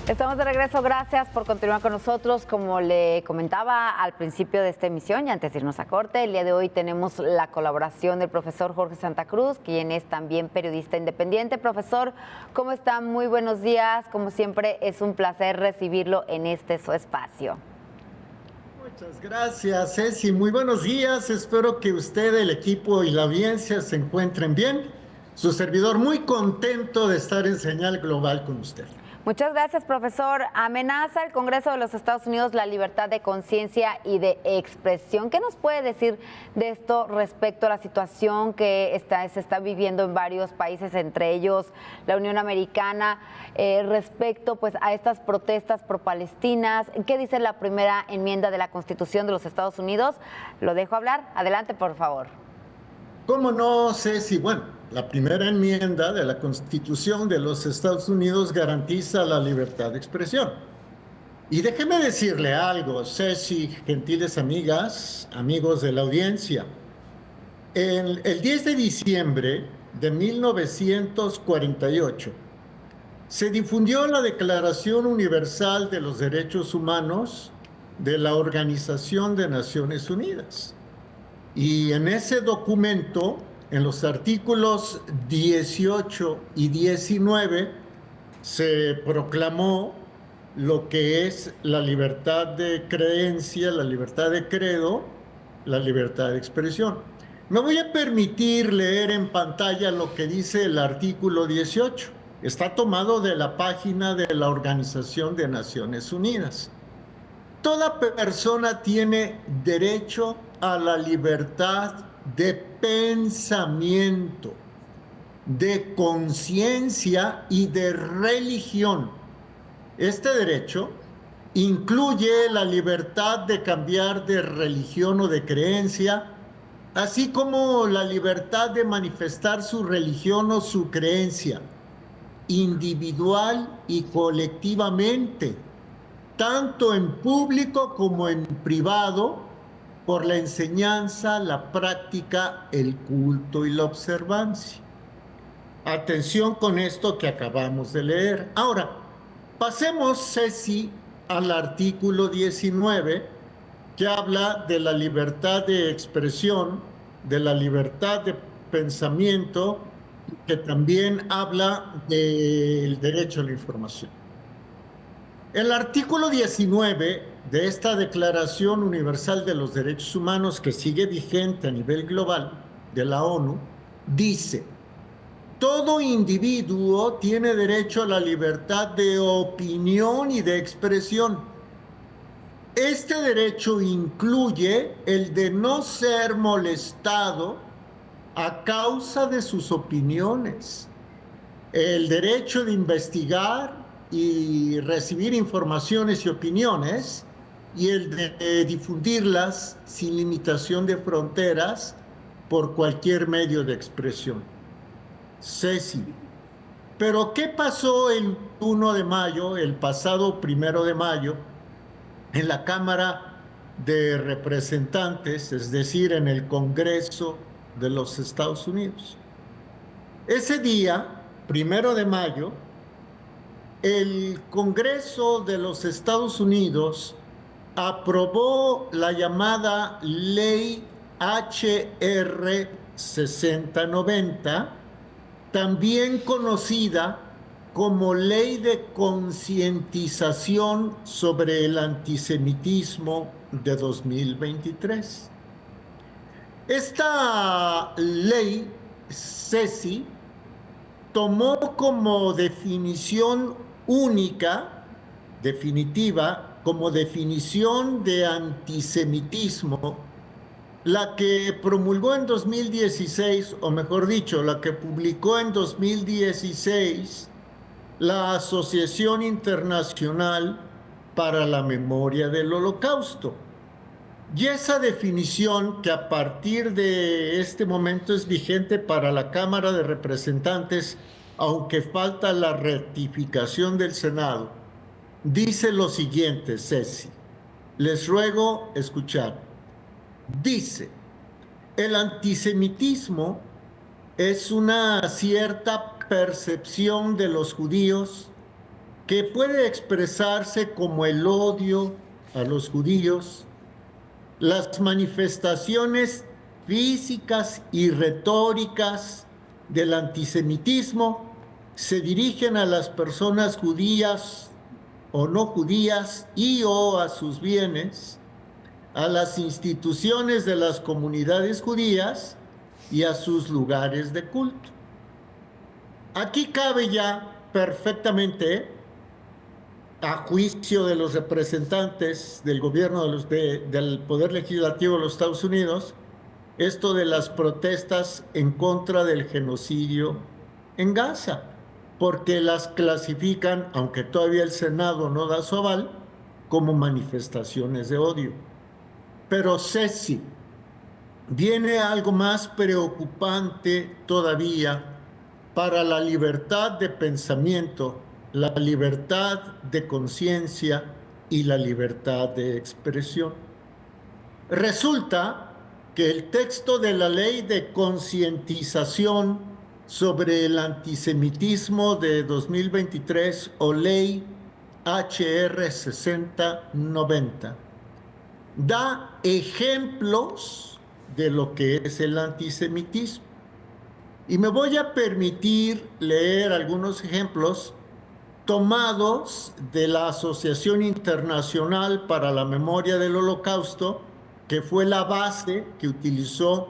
Estamos de regreso, gracias por continuar con nosotros. Como le comentaba al principio de esta emisión y antes de irnos a corte, el día de hoy tenemos la colaboración del profesor Jorge Santa Cruz, quien es también periodista independiente. Profesor, ¿cómo está? Muy buenos días. Como siempre, es un placer recibirlo en este su espacio. Muchas gracias, Ceci. Muy buenos días. Espero que usted, el equipo y la audiencia se encuentren bien. Su servidor muy contento de estar en Señal Global con usted. Muchas gracias, profesor. Amenaza el Congreso de los Estados Unidos la libertad de conciencia y de expresión. ¿Qué nos puede decir de esto respecto a la situación que se está viviendo en varios países, entre ellos la Unión Americana, respecto pues, a estas protestas pro-palestinas? ¿Qué dice la primera enmienda de la Constitución de los Estados Unidos? Lo dejo hablar. Adelante, por favor. ¿Cómo no, Ceci? Bueno, la primera enmienda de la Constitución de los Estados Unidos garantiza la libertad de expresión. Y déjeme decirle algo, Ceci, gentiles amigas, amigos de la audiencia. El 10 de diciembre de 1948 se difundió la Declaración Universal de los Derechos Humanos de la Organización de Naciones Unidas. Y en ese documento, en los artículos 18 y 19, se proclamó lo que es la libertad de creencia, la libertad de credo, la libertad de expresión. Me voy a permitir leer en pantalla lo que dice el artículo 18. Está tomado de la página de la Organización de Naciones Unidas. Toda persona tiene derecho a la libertad de pensamiento, de conciencia y de religión. Este derecho incluye la libertad de cambiar de religión o de creencia, así como la libertad de manifestar su religión o su creencia, individual y colectivamente, tanto en público como en privado, por la enseñanza, la práctica, el culto y la observancia. Atención con esto que acabamos de leer. Ahora, pasemos, Ceci, al artículo 19, que habla de la libertad de expresión, de la libertad de pensamiento, que también habla del derecho a la información. El artículo 19 de esta Declaración Universal de los Derechos Humanos, que sigue vigente a nivel global de la ONU, dice: todo individuo tiene derecho a la libertad de opinión y de expresión. Este derecho incluye el de no ser molestado a causa de sus opiniones, el derecho de investigar y recibir informaciones y opiniones, y el de difundirlas sin limitación de fronteras por cualquier medio de expresión. Ceci, pero ¿qué pasó el 1 de mayo, el pasado 1 de mayo, en la Cámara de Representantes, es decir, en el Congreso de los Estados Unidos? Ese día, 1 de mayo, el Congreso de los Estados Unidos aprobó la llamada Ley HR 6090, también conocida como Ley de Concientización sobre el Antisemitismo de 2023. Esta ley, Ceci, tomó como definición única, definitiva, como definición de antisemitismo, la que promulgó en 2016, o mejor dicho, la que publicó en 2016 la Asociación Internacional para la Memoria del Holocausto. Y esa definición, que a partir de este momento es vigente para la Cámara de Representantes, aunque falta la ratificación del Senado, dice lo siguiente, Ceci. Les ruego escuchar. Dice: el antisemitismo es una cierta percepción de los judíos que puede expresarse como el odio a los judíos, las manifestaciones físicas y retóricas del antisemitismo se dirigen a las personas judías o no judías y o a sus bienes, a las instituciones de las comunidades judías y a sus lugares de culto. Aquí cabe ya perfectamente, a juicio de los representantes del gobierno del Poder Legislativo de los Estados Unidos, esto de las protestas en contra del genocidio en Gaza, porque las clasifican, aunque todavía el Senado no da su aval, como manifestaciones de odio. Pero Ceci, viene algo más preocupante todavía para la libertad de pensamiento, la libertad de conciencia y la libertad de expresión. Resulta que el texto de la Ley de Concientización sobre el Antisemitismo de 2023 o Ley HR 6090 da ejemplos de lo que es el antisemitismo. Y me voy a permitir leer algunos ejemplos tomados de la Asociación Internacional para la Memoria del Holocausto, que fue la base que utilizó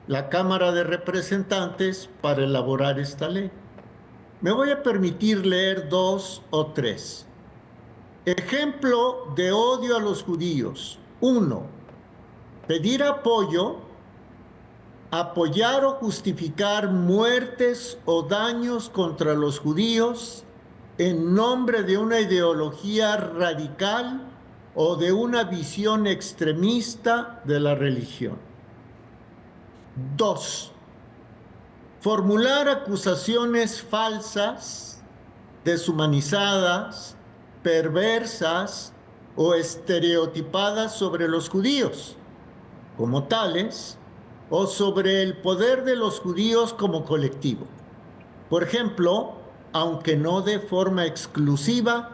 la Cámara de Representantes para elaborar esta ley. Me voy a permitir leer 2 o 3. Ejemplo de odio a los judíos. 1. Pedir apoyo, apoyar o justificar muertes o daños contra los judíos en nombre de una ideología radical o de una visión extremista de la religión. 2. Formular acusaciones falsas, deshumanizadas, perversas o estereotipadas sobre los judíos como tales o sobre el poder de los judíos como colectivo. Por ejemplo, aunque no de forma exclusiva,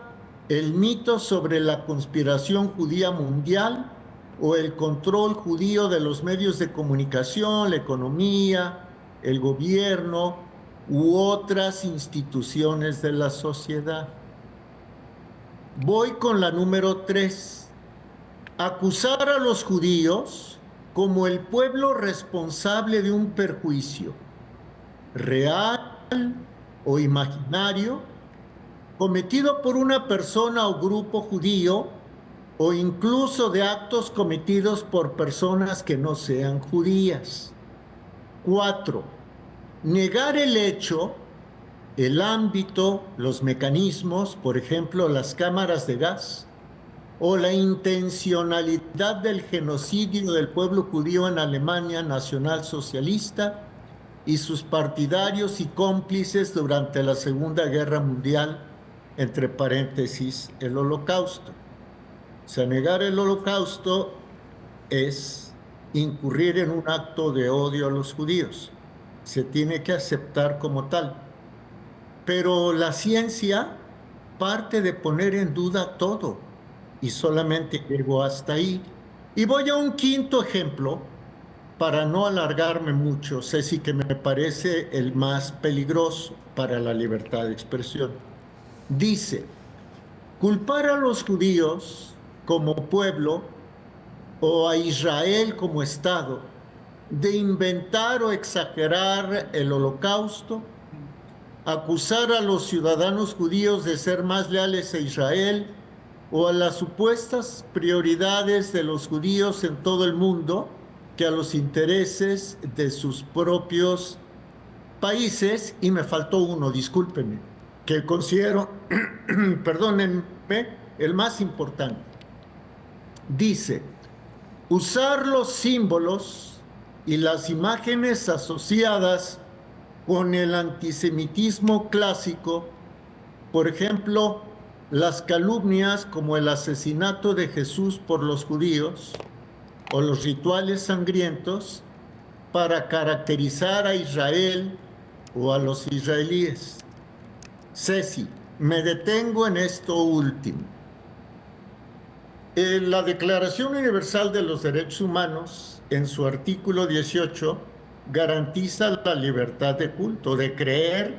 el mito sobre la conspiración judía mundial o el control judío de los medios de comunicación, la economía, el gobierno u otras instituciones de la sociedad. Voy con la número 3. Acusar a los judíos como el pueblo responsable de un perjuicio real o imaginario cometido por una persona o grupo judío o incluso de actos cometidos por personas que no sean judías. 4. Negar el hecho, el ámbito, los mecanismos, por ejemplo, las cámaras de gas, o la intencionalidad del genocidio del pueblo judío en Alemania nacionalsocialista y sus partidarios y cómplices durante la Segunda Guerra Mundial, entre paréntesis, el Holocausto. O sea, negar el Holocausto es incurrir en un acto de odio a los judíos. Se tiene que aceptar como tal. Pero la ciencia parte de poner en duda todo y solamente llego hasta ahí. Y voy a un quinto ejemplo para no alargarme mucho, Ceci, que me parece el más peligroso para la libertad de expresión. Dice, culpar a los judíos como pueblo o a Israel como Estado de inventar o exagerar el Holocausto, acusar a los ciudadanos judíos de ser más leales a Israel o a las supuestas prioridades de los judíos en todo el mundo que a los intereses de sus propios países. Y me faltó uno, discúlpenme, que considero, perdónenme, el más importante. Dice, usar los símbolos y las imágenes asociadas con el antisemitismo clásico, por ejemplo, las calumnias como el asesinato de Jesús por los judíos o los rituales sangrientos para caracterizar a Israel o a los israelíes. Ceci, Me detengo en esto último. La Declaración Universal de los Derechos Humanos, en su artículo 18, garantiza la libertad de culto, de creer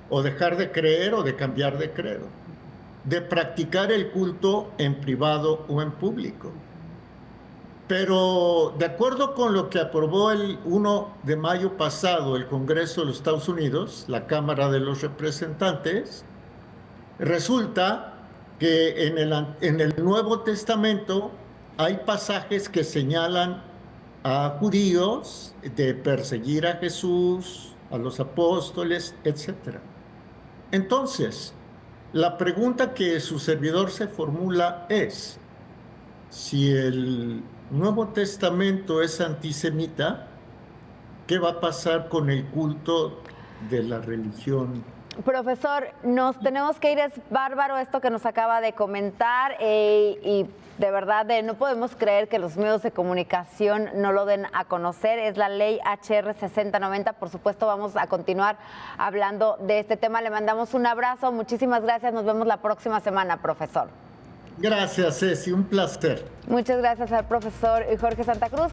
o dejar de creer o de cambiar de credo, de practicar el culto en privado o en público. Pero de acuerdo con lo que aprobó el 1 de mayo pasado el Congreso de los Estados Unidos, la Cámara de los Representantes, resulta que en el Nuevo Testamento hay pasajes que señalan a judíos de perseguir a Jesús, a los apóstoles, etc. Entonces, la pregunta que su servidor se formula es, si el Nuevo Testamento es antisemita, ¿qué va a pasar con el culto de la religión? Profesor, nos tenemos que ir, es bárbaro esto que nos acaba de comentar y de verdad no podemos creer que los medios de comunicación no lo den a conocer, es la ley HR 6090, por supuesto vamos a continuar hablando de este tema, le mandamos un abrazo, muchísimas gracias, nos vemos la próxima semana, profesor. Gracias, Ceci, un placer. Muchas gracias al profesor Jorge Santa Cruz.